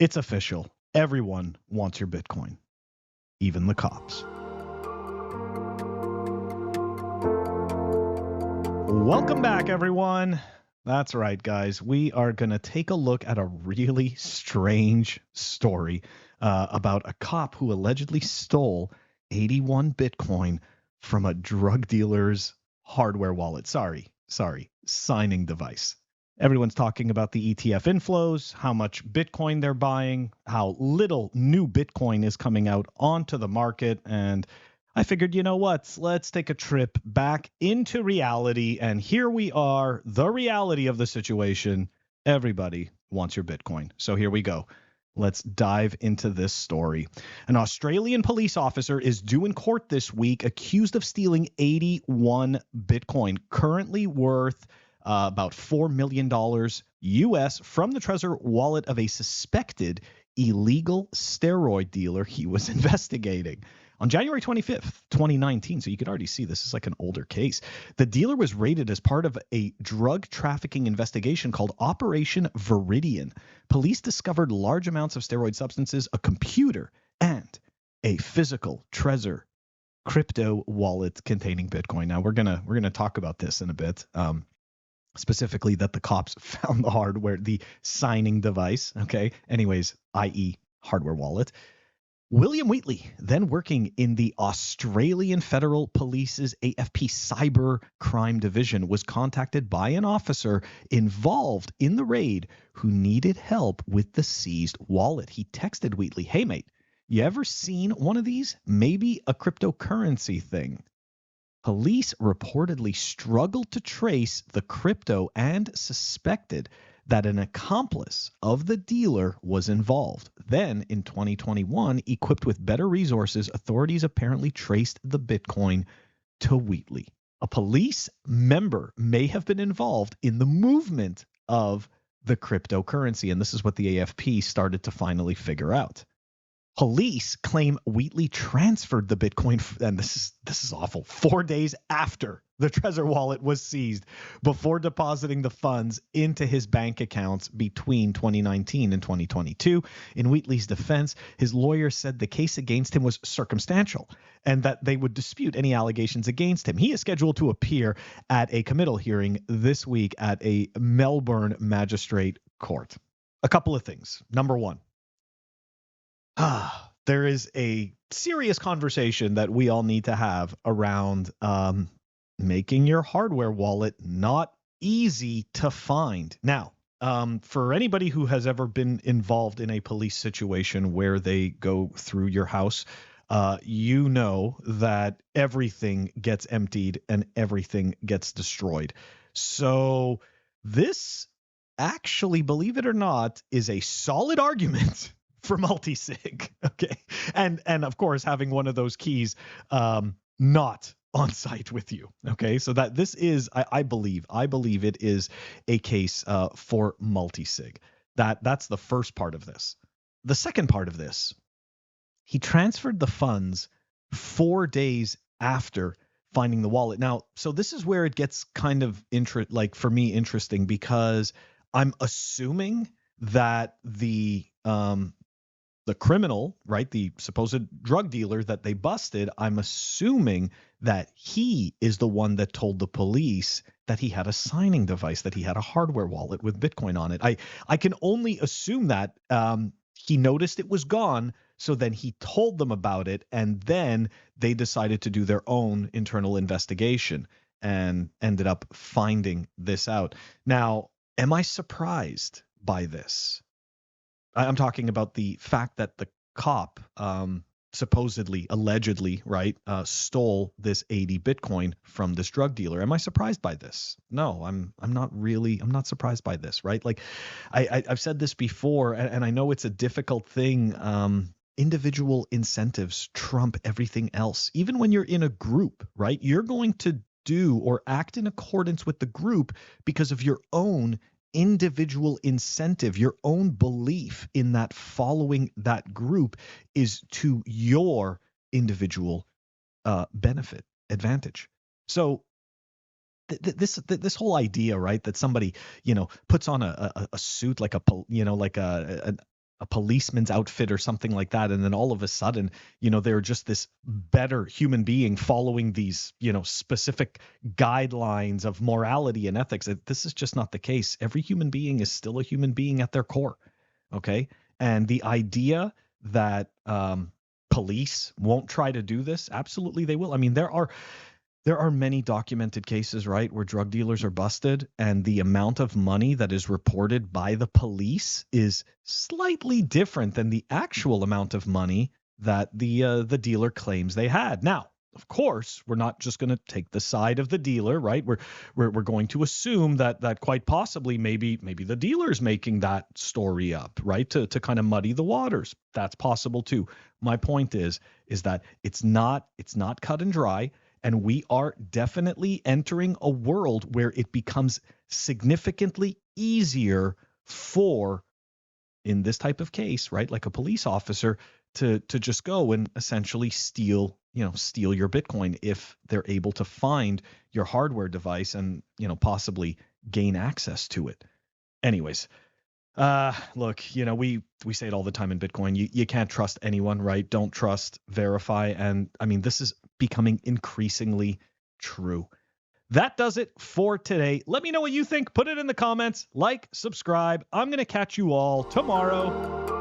It's official. Everyone wants your Bitcoin, even the cops. Welcome back, everyone. That's right, guys. We are going to take a look at a really strange story about a cop who allegedly stole 81 Bitcoin from a drug dealer's hardware wallet. Sorry, signing device. Everyone's talking about the ETF inflows, how much Bitcoin they're buying, how little new Bitcoin is coming out onto the market, and I figured, you know what, let's take a trip back into reality, and here we are, the reality of the situation. Everybody wants your Bitcoin. So here we go. Let's dive into this story. An Australian police officer is due in court this week accused of stealing 81 Bitcoin, currently worth about $4 million US from the Trezor wallet of a suspected illegal steroid dealer he was investigating. On January 25th, 2019, so you could already see this is like an older case, the dealer was raided as part of a drug trafficking investigation called Operation Viridian. Police discovered large amounts of steroid substances, a computer, and a physical Trezor crypto wallet containing Bitcoin. Now we're gonna talk about this in a bit. Specifically that the cops found the hardware, the signing device, okay? Anyways, i.e. hardware wallet. William Wheatley, then working in the Australian Federal Police's AFP Cyber Crime Division, was contacted by an officer involved in the raid who needed help with the seized wallet. He texted Wheatley, "Hey mate, you ever seen one of these? Maybe a cryptocurrency thing." Police reportedly struggled to trace the crypto and suspected that an accomplice of the dealer was involved. Then, in 2021, equipped with better resources, authorities apparently traced the Bitcoin to Wheatley. A police member may have been involved in the movement of the cryptocurrency, and this is what the AFP started to finally figure out. Police claim Wheatley transferred the Bitcoin, and this is awful, 4 days after the Trezor wallet was seized, before depositing the funds into his bank accounts between 2019 and 2022. In Wheatley's defense, his lawyer said the case against him was circumstantial and that they would dispute any allegations against him. He is scheduled to appear at a committal hearing this week at a Melbourne magistrate court. A couple of things. Number one, there is a serious conversation that we all need to have around making your hardware wallet not easy to find. Now, for anybody who has ever been involved in a police situation where they go through your house, you know that everything gets emptied and everything gets destroyed. So this actually, believe it or not, is a solid argument for multi-sig, okay? And of course, having one of those keys not on site with you, okay? So that this is, I believe it is a case for multi-sig. That's the first part of this. The second part of this, he transferred the funds 4 days after finding the wallet. Now, so this is where it gets kind of for me interesting, because I'm assuming that the criminal, right, the supposed drug dealer that they busted, I'm assuming that he is the one that told the police that he had a signing device, that he had a hardware wallet with Bitcoin on it. I can only assume that he noticed it was gone, so then he told them about it, and then they decided to do their own internal investigation and ended up finding this out. Now, am I surprised by this? I'm talking about the fact that the cop supposedly, allegedly, right, stole this 80 Bitcoin from this drug dealer. Am I surprised by this? No, I'm not surprised by this, right? Like I've said this before, and I know it's a difficult thing. Individual incentives trump everything else. Even when you're in a group, right, you're going to do or act in accordance with the group because of your own individual incentive. Your own belief in that following that group is to your individual benefit, advantage. So this whole idea, right, that somebody, puts on a suit like a a policeman's outfit or something like that, and then all of a sudden, they're just this better human being following these, specific guidelines of morality and ethics. This is just not the case. Every human being is still a human being at their core. Okay. And the idea that police won't try to do this, absolutely they will. I mean, there are many documented cases, right, where drug dealers are busted, and the amount of money that is reported by the police is slightly different than the actual amount of money that the dealer claims they had. Now, of course, we're not just going to take the side of the dealer, right? We're going to assume that quite possibly maybe the dealer's making that story up, right? To kind of muddy the waters. That's possible too. My point is that it's not cut and dry. And we are definitely entering a world where it becomes significantly easier for, in this type of case, right, like a police officer, to just go and essentially steal your Bitcoin if they're able to find your hardware device and, possibly gain access to it. Anyways, look, we say it all the time in Bitcoin. You can't trust anyone, right? Don't trust, verify. And I mean, this is becoming increasingly true. That does it for today. Let me know what you think. Put it in the comments. Like, subscribe. I'm going to catch you all tomorrow.